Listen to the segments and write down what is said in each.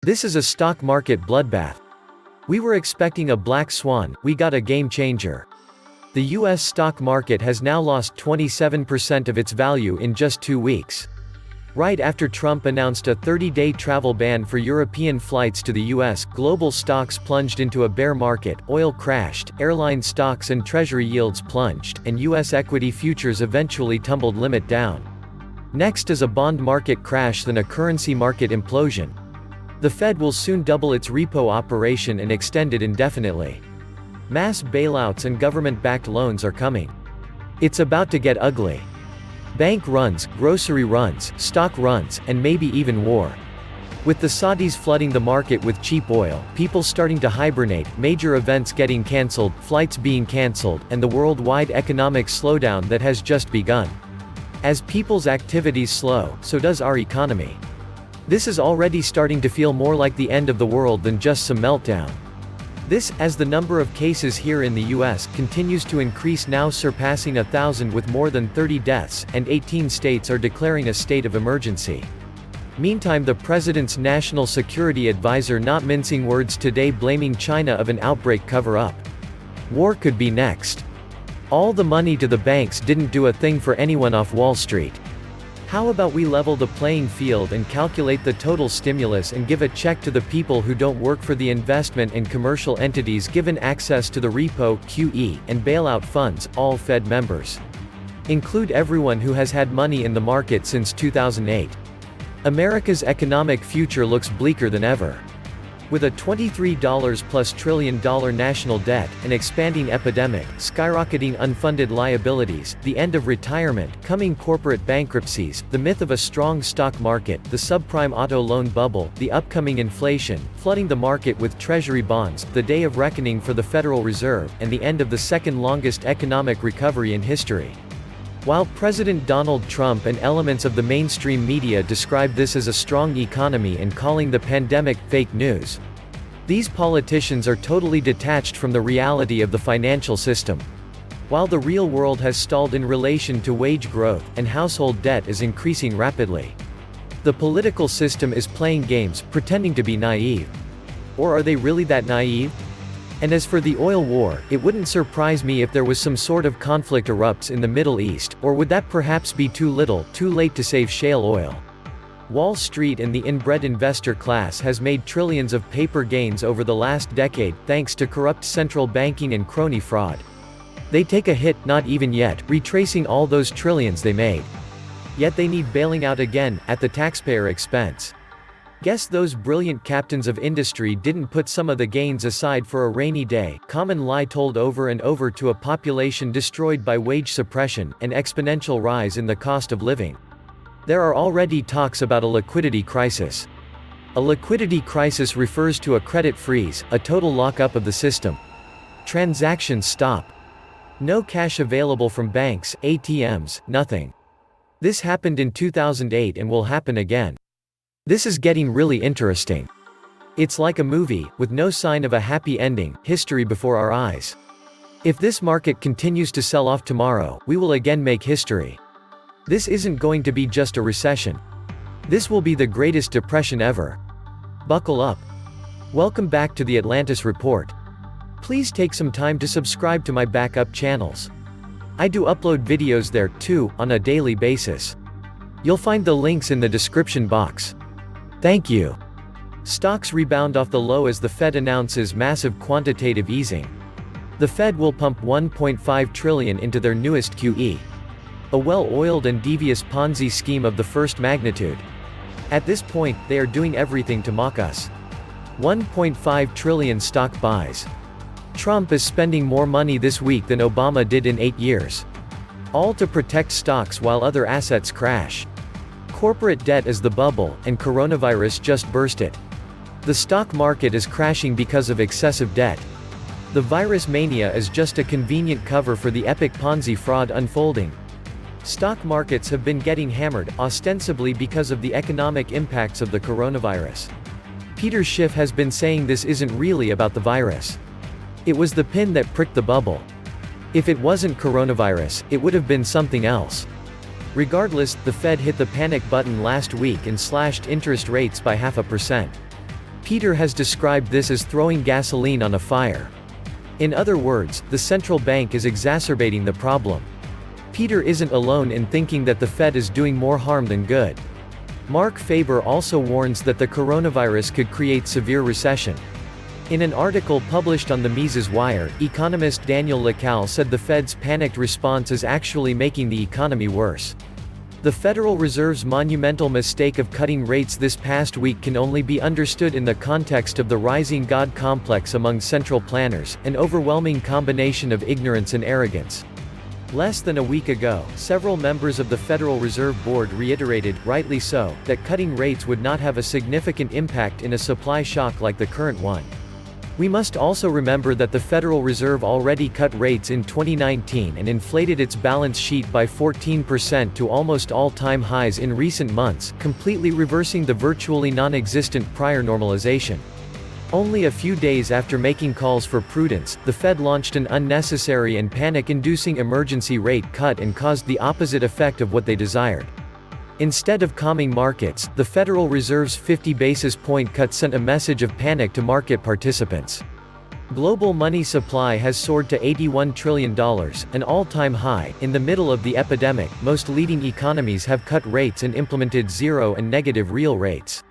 This is a stock market bloodbath. We were expecting a black swan, we got a game changer. The US stock market has now lost 27% of its value in just 2 weeks. Right after Trump announced a 30-day travel ban for European flights to the US, global stocks plunged into a bear market, oil crashed, airline stocks and treasury yields plunged, and US equity futures eventually tumbled limit down. Next is a bond market crash, then a currency market implosion. The Fed will soon double its repo operation and extend it indefinitely. Mass bailouts and government-backed loans are coming. It's about to get ugly. Bank runs, grocery runs, stock runs, and maybe even war. With the Saudis flooding the market with cheap oil, people starting to hibernate, major events getting cancelled, flights being cancelled, and the worldwide economic slowdown that has just begun. As people's activities slow, so does our economy. This is already starting to feel more like the end of the world than just some meltdown. This, as the number of cases here in the US continues to increase, now surpassing 1,000 with more than 30 deaths, and 18 states are declaring a state of emergency. Meantime, the president's national security advisor not mincing words today, blaming China of an outbreak cover-up. War could be next. All the money to the banks didn't do a thing for anyone off Wall Street. How about we level the playing field and calculate the total stimulus and give a check to the people who don't work for the investment and commercial entities given access to the repo, QE, and bailout funds, all Fed members. Include everyone who has had money in the market since 2008. America's economic future looks bleaker than ever. With a $23+ trillion national debt, an expanding epidemic, skyrocketing unfunded liabilities, the end of retirement, coming corporate bankruptcies, the myth of a strong stock market, the subprime auto loan bubble, the upcoming inflation, flooding the market with treasury bonds, the day of reckoning for the Federal Reserve, and the end of the second longest economic recovery in history. While President Donald Trump and elements of the mainstream media describe this as a strong economy and calling the pandemic fake news, these politicians are totally detached from the reality of the financial system. While the real world has stalled in relation to wage growth, and household debt is increasing rapidly, the political system is playing games, pretending to be naive. Or are they really that naive? And as for the oil war, it wouldn't surprise me if there was some sort of conflict erupts in the Middle East, or would that perhaps be too little, too late to save shale oil? Wall Street and the inbred investor class has made trillions of paper gains over the last decade, thanks to corrupt central banking and crony fraud. They take a hit, not even yet, retracing all those trillions they made. Yet they need bailing out again, at the taxpayer expense. Guess those brilliant captains of industry didn't put some of the gains aside for a rainy day, common lie told over and over to a population destroyed by wage suppression, and exponential rise in the cost of living. There are already talks about a liquidity crisis. A liquidity crisis refers to a credit freeze, a total lockup of the system. Transactions stop. No cash available from banks, ATMs, nothing. This happened in 2008 and will happen again. This is getting really interesting. It's like a movie, with no sign of a happy ending, history before our eyes. If this market continues to sell off tomorrow, we will again make history. This isn't going to be just a recession. This will be the greatest depression ever. Buckle up. Welcome back to the Atlantis Report. Please take some time to subscribe to my backup channels. I do upload videos there, too, on a daily basis. You'll find the links in the description box. Thank you. Stocks rebound off the low as the Fed announces massive quantitative easing. The Fed will pump $1.5 trillion into their newest QE. A well-oiled and devious Ponzi scheme of the first magnitude. At this point, they are doing everything to mock us. 1.5 trillion stock buys. Trump is spending more money this week than Obama did in 8 years. All to protect stocks while other assets crash. Corporate debt is the bubble, and coronavirus just burst it. The stock market is crashing because of excessive debt. The virus mania is just a convenient cover for the epic Ponzi fraud unfolding. Stock markets have been getting hammered, ostensibly because of the economic impacts of the coronavirus. Peter Schiff has been saying this isn't really about the virus. It was the pin that pricked the bubble. If it wasn't coronavirus, it would have been something else. Regardless, the Fed hit the panic button last week and slashed interest rates by 0.5%. Peter has described this as throwing gasoline on a fire. In other words, the central bank is exacerbating the problem. Peter isn't alone in thinking that the Fed is doing more harm than good. Mark Faber also warns that the coronavirus could create severe recession. In an article published on the Mises Wire, economist Daniel Lacalle said the Fed's panicked response is actually making the economy worse. The Federal Reserve's monumental mistake of cutting rates this past week can only be understood in the context of the rising God complex among central planners, an overwhelming combination of ignorance and arrogance. Less than a week ago, several members of the Federal Reserve Board reiterated, rightly so, that cutting rates would not have a significant impact in a supply shock like the current one. We must also remember that the Federal Reserve already cut rates in 2019 and inflated its balance sheet by 14% to almost all-time highs in recent months, completely reversing the virtually non-existent prior normalization. Only a few days after making calls for prudence, the Fed launched an unnecessary and panic-inducing emergency rate cut and caused the opposite effect of what they desired. Instead of calming markets, the Federal Reserve's 50 basis point cut sent a message of panic to market participants. Global money supply has soared to $81 trillion, an all-time high. In the middle of the epidemic, most leading economies have cut rates and implemented zero and negative real rates.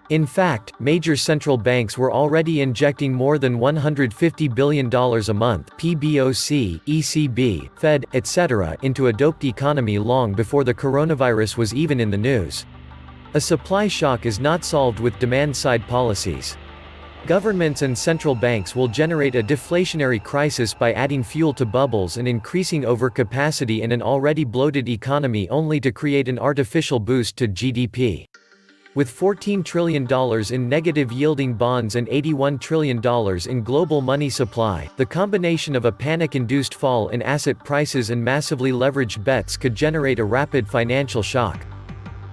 In fact, major central banks were already injecting more than $150 billion a month (PBOC, ECB, Fed, etc.) into a doped economy long before the coronavirus was even in the news. A supply shock is not solved with demand-side policies. Governments and central banks will generate a deflationary crisis by adding fuel to bubbles and increasing overcapacity in an already bloated economy only to create an artificial boost to GDP. With $14 trillion in negative-yielding bonds and $81 trillion in global money supply, the combination of a panic-induced fall in asset prices and massively leveraged bets could generate a rapid financial shock.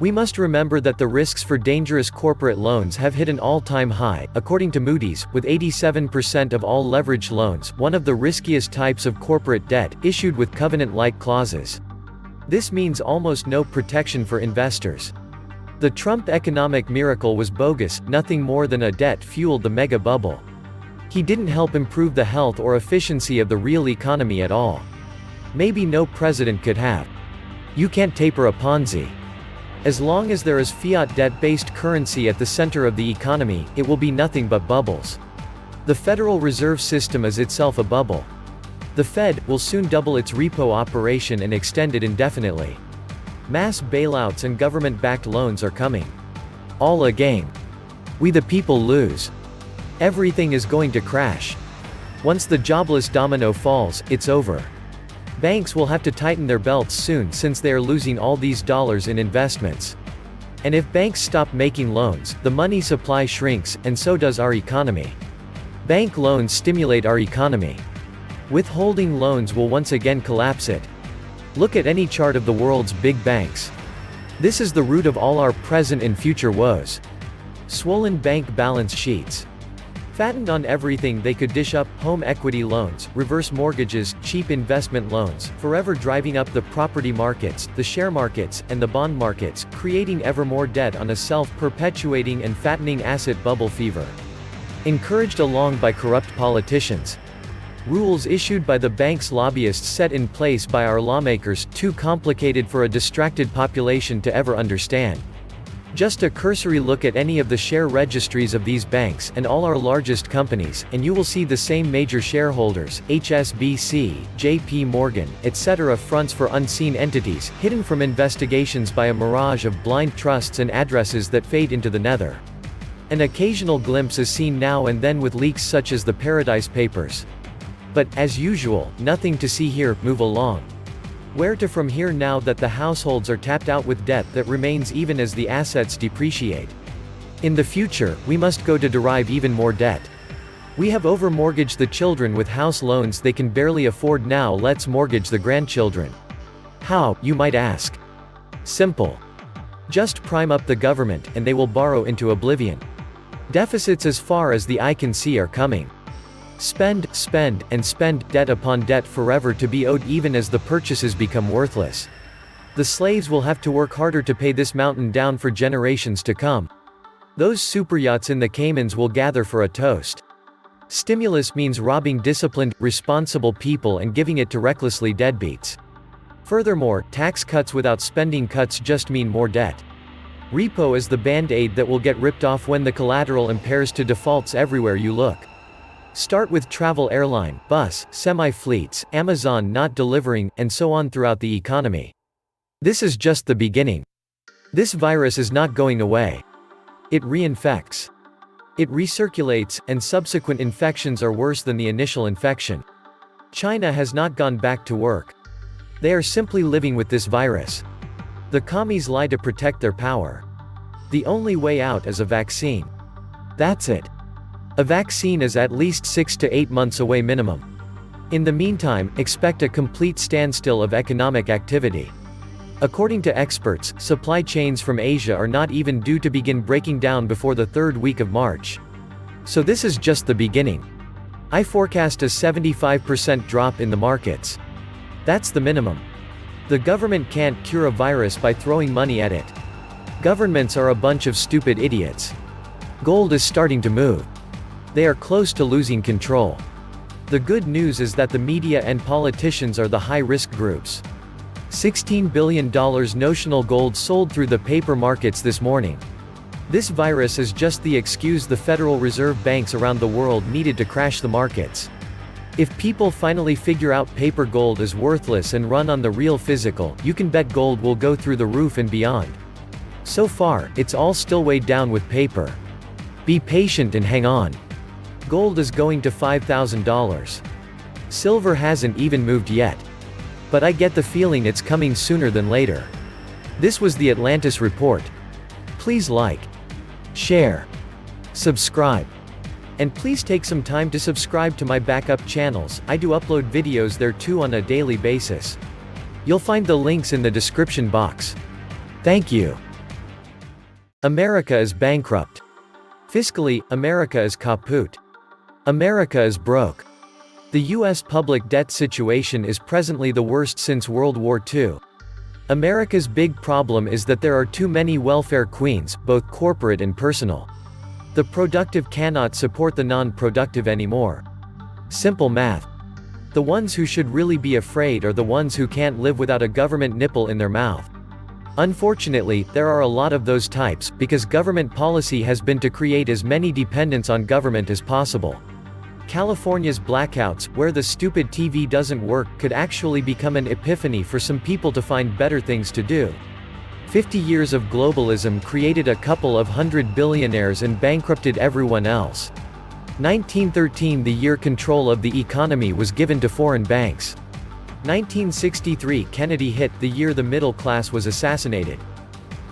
We must remember that the risks for dangerous corporate loans have hit an all-time high, according to Moody's, with 87% of all leveraged loans, one of the riskiest types of corporate debt, issued with covenant-like clauses. This means almost no protection for investors. The Trump economic miracle was bogus, nothing more than a debt-fueled the mega bubble. He didn't help improve the health or efficiency of the real economy at all. Maybe no president could have. You can't taper a Ponzi. As long as there is fiat debt-based currency at the center of the economy, it will be nothing but bubbles. The Federal Reserve System is itself a bubble. The Fed will soon double its repo operation and extend it indefinitely. Mass bailouts and government-backed loans are coming. All a game. We the people lose. Everything is going to crash. Once the jobless domino falls, it's over. Banks will have to tighten their belts soon since they are losing all these dollars in investments. And if banks stop making loans, the money supply shrinks, and so does our economy. Bank loans stimulate our economy. Withholding loans will once again collapse it. Look at any chart of the world's big banks. This is the root of all our present and future woes. Swollen bank balance sheets. Fattened on everything they could dish up, home equity loans, reverse mortgages, cheap investment loans, forever driving up the property markets, the share markets, and the bond markets, creating ever more debt on a self-perpetuating and fattening asset bubble fever. Encouraged along by corrupt politicians. Rules issued by the bank's lobbyists set in place by our lawmakers, too complicated for a distracted population to ever understand. Just a cursory look at any of the share registries of these banks, and all our largest companies, and you will see the same major shareholders, HSBC, JP Morgan, etc. fronts for unseen entities, hidden from investigations by a mirage of blind trusts and addresses that fade into the nether. An occasional glimpse is seen now and then with leaks such as the Paradise Papers. But, as usual, nothing to see here. Move along. Where to from here now that the households are tapped out with debt that remains even as the assets depreciate? In the future, we must go to derive even more debt. We have overmortgaged the children with house loans they can barely afford, now let's mortgage the grandchildren. How, you might ask? Simple. Just prime up the government, and they will borrow into oblivion. Deficits as far as the eye can see are coming. Spend, spend, and spend, debt upon debt forever to be owed even as the purchases become worthless. The slaves will have to work harder to pay this mountain down for generations to come. Those superyachts in the Caymans will gather for a toast. Stimulus means robbing disciplined, responsible people and giving it to recklessly deadbeats. Furthermore, tax cuts without spending cuts just mean more debt. Repo is the band-aid that will get ripped off when the collateral impairs to defaults everywhere you look. Start with travel, airline, bus, semi-fleets, Amazon not delivering, and so on throughout the economy. This is just the beginning. This virus is not going away. It reinfects. It recirculates, and subsequent infections are worse than the initial infection. China has not gone back to work. They are simply living with this virus. The commies lie to protect their power. The only way out is a vaccine. That's it. A vaccine is at least 6 to 8 months away minimum. In the meantime, expect a complete standstill of economic activity. According to experts, supply chains from Asia are not even due to begin breaking down before the third week of March. So this is just the beginning. I forecast a 75% drop in the markets. That's the minimum. The government can't cure a virus by throwing money at it. Governments are a bunch of stupid idiots. Gold is starting to move. They are close to losing control. The good news is that the media and politicians are the high-risk groups. $16 billion notional gold sold through the paper markets this morning. This virus is just the excuse the Federal Reserve banks around the world needed to crash the markets. If people finally figure out paper gold is worthless and run on the real physical, you can bet gold will go through the roof and beyond. So far, it's all still weighed down with paper. Be patient and hang on. Gold is going to $5,000. Silver hasn't even moved yet. But I get the feeling it's coming sooner than later. This was the Atlantis Report. Please like, share, subscribe. And please take some time to subscribe to my backup channels. I do upload videos there too on a daily basis. You'll find the links in the description box. Thank you. America is bankrupt. Fiscally, America is kaput. America is broke. The U.S. public debt situation is presently the worst since World War II. America's big problem is that there are too many welfare queens, both corporate and personal. The productive cannot support the non-productive anymore. Simple math. The ones who should really be afraid are the ones who can't live without a government nipple in their mouth. Unfortunately, there are a lot of those types, because government policy has been to create as many dependents on government as possible. California's blackouts, where the stupid TV doesn't work, could actually become an epiphany for some people to find better things to do. 50 years of globalism created a couple of hundred billionaires and bankrupted everyone else. 1913, the year control of the economy was given to foreign banks. 1963, Kennedy hit, the year the middle class was assassinated.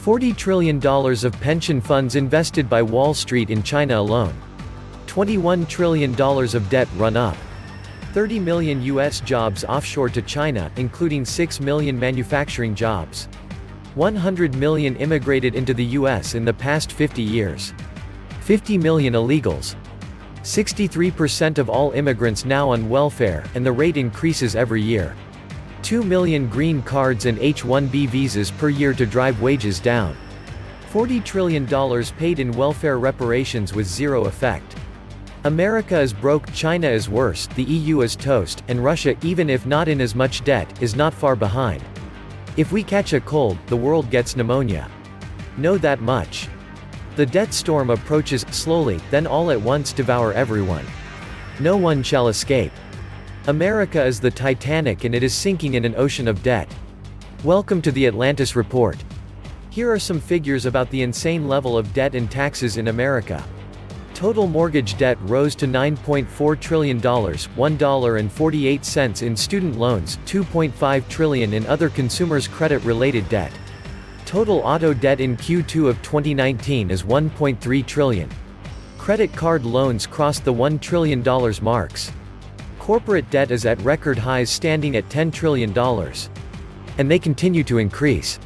$40 trillion of pension funds invested by Wall Street in China alone. $21 trillion of debt run up. 30 million U.S. jobs offshore to China, including 6 million manufacturing jobs. 100 million immigrated into the U.S. in the past 50 years. 50 million illegals. 63% of all immigrants now on welfare, and the rate increases every year. 2 million green cards and H-1B visas per year to drive wages down. $40 trillion paid in welfare reparations with zero effect. America is broke, China is worse, the EU is toast, and Russia, even if not in as much debt, is not far behind. If we catch a cold, the world gets pneumonia. Know that much. The debt storm approaches, slowly, then all at once devour everyone. No one shall escape. America is the Titanic and it is sinking in an ocean of debt. Welcome to the Atlantis Report. Here are some figures about the insane level of debt and taxes in America. Total mortgage debt rose to $9.4 trillion, $1.48 in student loans, $2.5 trillion in other consumers' credit-related debt. Total auto debt in Q2 of 2019 is $1.3 trillion. Credit card loans crossed the $1 trillion marks. Corporate debt is at record highs, standing at $10 trillion. And they continue to increase.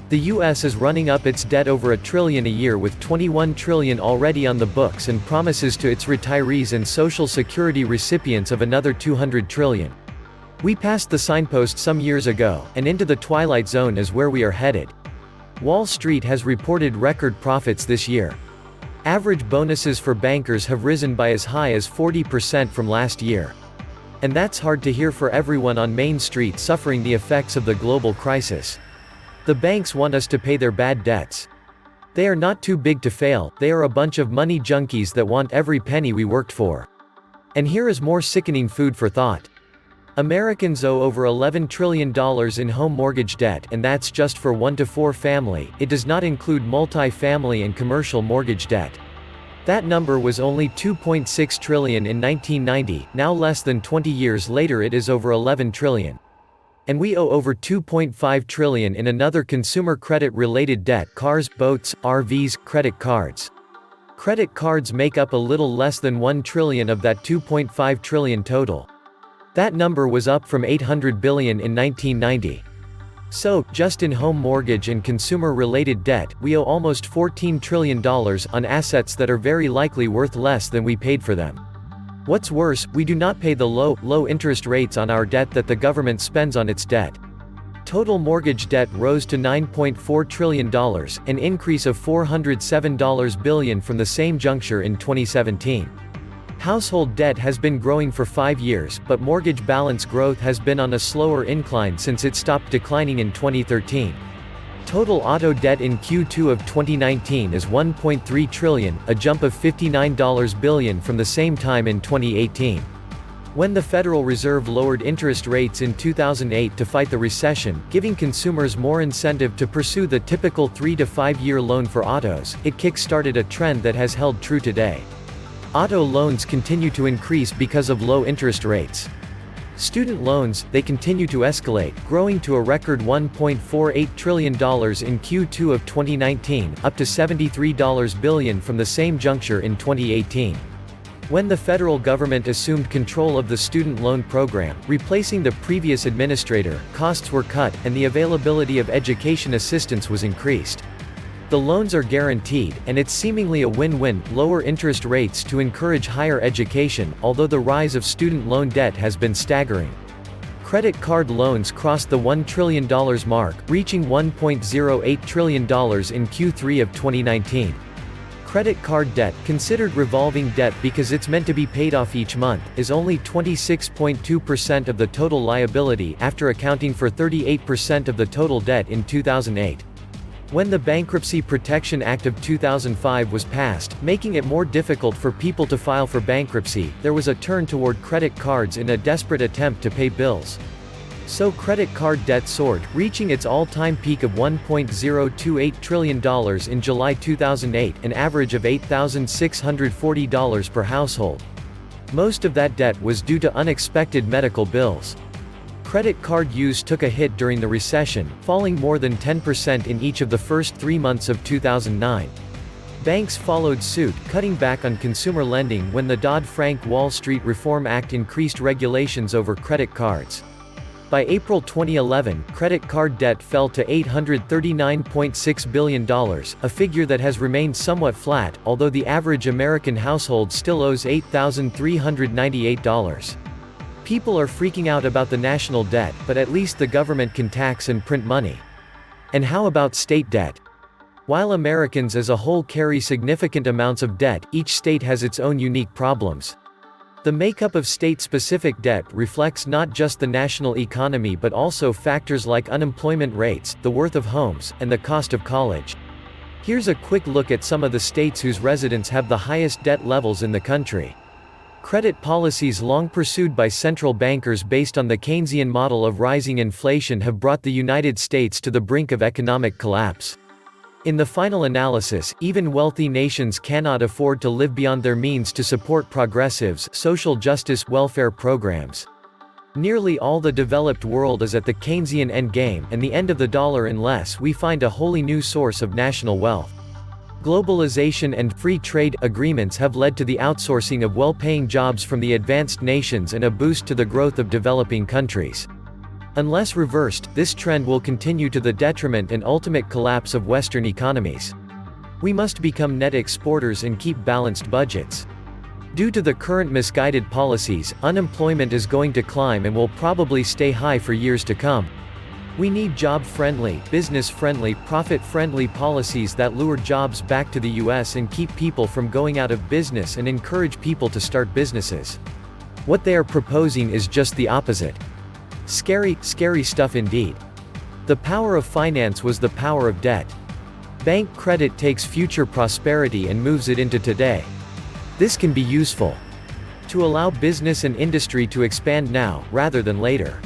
The U.S. is running up its debt over $1 trillion a year, with $21 trillion already on the books and promises to its retirees and Social Security recipients of another $200 trillion. We passed the signpost some years ago, and into the twilight zone is where we are headed. Wall Street has reported record profits this year. Average bonuses for bankers have risen by as high as 40% from last year. And that's hard to hear for everyone on Main Street suffering the effects of the global crisis. The banks want us to pay their bad debts. They are not too big to fail, they are a bunch of money junkies that want every penny we worked for. And here is more sickening food for thought. Americans owe over $11 trillion in home mortgage debt, and that's just for 1 to 4 family. It does not include multi-family and commercial mortgage debt. That number was only $2.6 trillion in 1990, now less than 20 years later it is over $11 trillion. And we owe over $2.5 trillion in another consumer credit-related debt: cars, boats, RVs, credit cards. Credit cards make up a little less than $1 trillion of that $2.5 trillion total. That number was up from $800 billion in 1990. So, just in home mortgage and consumer-related debt, we owe almost $14 trillion on assets that are very likely worth less than we paid for them. What's worse, we do not pay the low interest rates on our debt that the government spends on its debt. Total mortgage debt rose to $9.4 trillion, an increase of $407 billion from the same juncture in 2017. Household debt has been growing for 5 years, but mortgage balance growth has been on a slower incline since it stopped declining in 2013. Total auto debt in Q2 of 2019 is $1.3 trillion, a jump of $59 billion from the same time in 2018. When the Federal Reserve lowered interest rates in 2008 to fight the recession, giving consumers more incentive to pursue the typical 3 to 5 year loan for autos, it kick-started a trend that has held true today. Auto loans continue to increase because of low interest rates. Student loans, they continue to escalate, growing to a record $1.48 trillion in Q2 of 2019, up to $73 billion from the same juncture in 2018. When the federal government assumed control of the student loan program, replacing the previous administrator, costs were cut, and the availability of education assistance was increased. The loans are guaranteed, and it's seemingly a win-win: lower interest rates to encourage higher education, although the rise of student loan debt has been staggering. Credit card loans crossed the $1 trillion mark, reaching $1.08 trillion in Q3 of 2019. Credit card debt, considered revolving debt because it's meant to be paid off each month, is only 26.2% of the total liability after accounting for 38% of the total debt in 2008. When the Bankruptcy Protection Act of 2005 was passed, making it more difficult for people to file for bankruptcy, there was a turn toward credit cards in a desperate attempt to pay bills. So credit card debt soared, reaching its all-time peak of $1.028 trillion in July 2008, an average of $8,640 per household. Most of that debt was due to unexpected medical bills. Credit card use took a hit during the recession, falling more than 10% in each of the first 3 months of 2009. Banks followed suit, cutting back on consumer lending when the Dodd-Frank Wall Street Reform Act increased regulations over credit cards. By April 2011, credit card debt fell to $839.6 billion, a figure that has remained somewhat flat, although the average American household still owes $8,398. People are freaking out about the national debt, but at least the government can tax and print money. And how about state debt? While Americans as a whole carry significant amounts of debt, each state has its own unique problems. The makeup of state-specific debt reflects not just the national economy but also factors like unemployment rates, the worth of homes, and the cost of college. Here's a quick look at some of the states whose residents have the highest debt levels in the country. Credit policies long pursued by central bankers based on the Keynesian model of rising inflation have brought the United States to the brink of economic collapse. In the final analysis, even wealthy nations cannot afford to live beyond their means to support progressives, social justice, welfare programs. Nearly all the developed world is at the Keynesian endgame and the end of the dollar unless we find a wholly new source of national wealth. Globalization and free trade agreements have led to the outsourcing of well-paying jobs from the advanced nations and a boost to the growth of developing countries. Unless reversed, this trend will continue to the detriment and ultimate collapse of Western economies. We must become net exporters and keep balanced budgets. Due to the current misguided policies, unemployment is going to climb and will probably stay high for years to come. We need job-friendly, business-friendly, profit-friendly policies that lure jobs back to the US and keep people from going out of business and encourage people to start businesses. What they are proposing is just the opposite. Scary, scary stuff indeed. The power of finance was the power of debt. Bank credit takes future prosperity and moves it into today. This can be useful to allow business and industry to expand now, rather than later.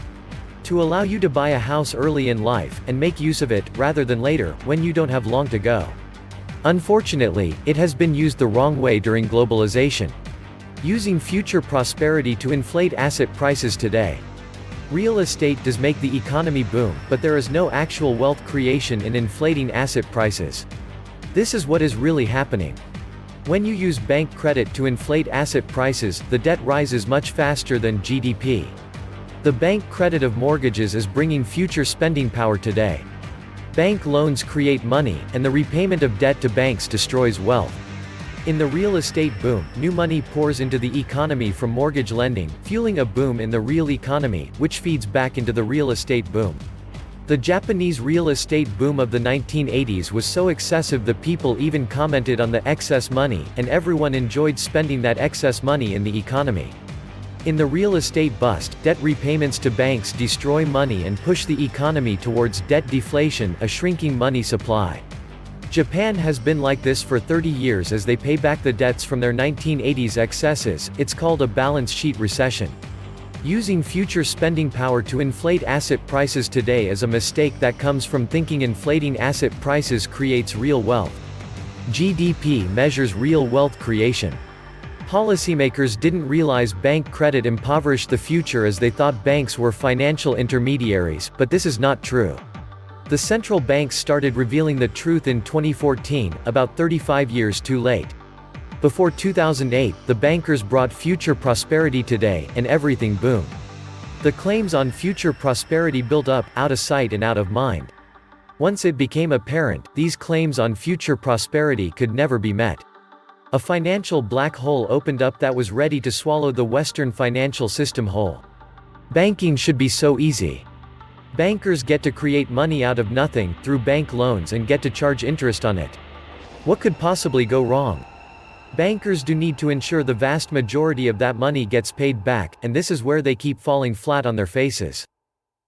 To allow you to buy a house early in life, and make use of it, rather than later, when you don't have long to go. Unfortunately, it has been used the wrong way during globalization. Using future prosperity to inflate asset prices today. Real estate does make the economy boom, but there is no actual wealth creation in inflating asset prices. This is what is really happening. When you use bank credit to inflate asset prices, the debt rises much faster than GDP. The bank credit of mortgages is bringing future spending power today. Bank loans create money, and the repayment of debt to banks destroys wealth. In the real estate boom, new money pours into the economy from mortgage lending, fueling a boom in the real economy, which feeds back into the real estate boom. The Japanese real estate boom of the 1980s was so excessive the people even commented on the excess money, and everyone enjoyed spending that excess money in the economy. In the real estate bust, debt repayments to banks destroy money and push the economy towards debt deflation, a shrinking money supply. Japan has been like this for 30 years as they pay back the debts from their 1980s excesses. It's called a balance sheet recession. Using future spending power to inflate asset prices today is a mistake that comes from thinking inflating asset prices creates real wealth. GDP measures real wealth creation. Policymakers didn't realize bank credit impoverished the future as they thought banks were financial intermediaries, but this is not true. The central banks started revealing the truth in 2014, about 35 years too late. Before 2008, the bankers brought future prosperity today, and everything boomed. The claims on future prosperity built up, out of sight and out of mind. Once it became apparent, these claims on future prosperity could never be met. A financial black hole opened up that was ready to swallow the Western financial system whole. Banking should be so easy. Bankers get to create money out of nothing, through bank loans, and get to charge interest on it. What could possibly go wrong? Bankers do need to ensure the vast majority of that money gets paid back, and this is where they keep falling flat on their faces.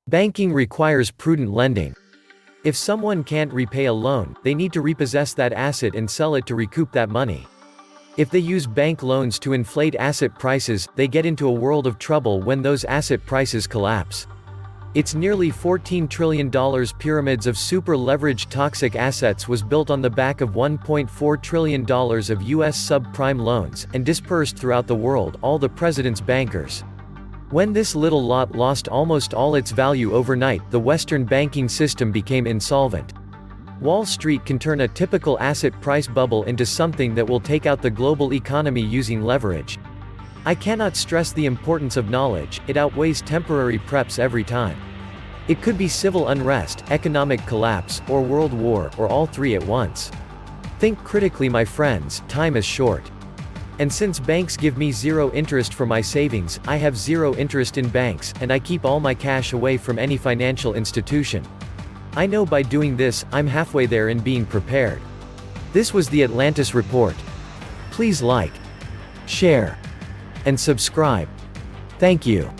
Banking requires prudent lending. If someone can't repay a loan, they need to repossess that asset and sell it to recoup that money. If they use bank loans to inflate asset prices, they get into a world of trouble when those asset prices collapse. Its nearly $14 trillion pyramids of super-leveraged toxic assets was built on the back of $1.4 trillion of U.S. subprime loans, and dispersed throughout the world, all the president's bankers. When this little lot lost almost all its value overnight, the Western banking system became insolvent. Wall Street can turn a typical asset price bubble into something that will take out the global economy using leverage. I cannot stress the importance of knowledge, it outweighs temporary preps every time. It could be civil unrest, economic collapse, or world war, or all three at once. Think critically, my friends, time is short. And since banks give me zero interest for my savings, I have zero interest in banks, and I keep all my cash away from any financial institution. I know by doing this, I'm halfway there in being prepared. This was the Atlantis Report. Please like, share, and subscribe. Thank you.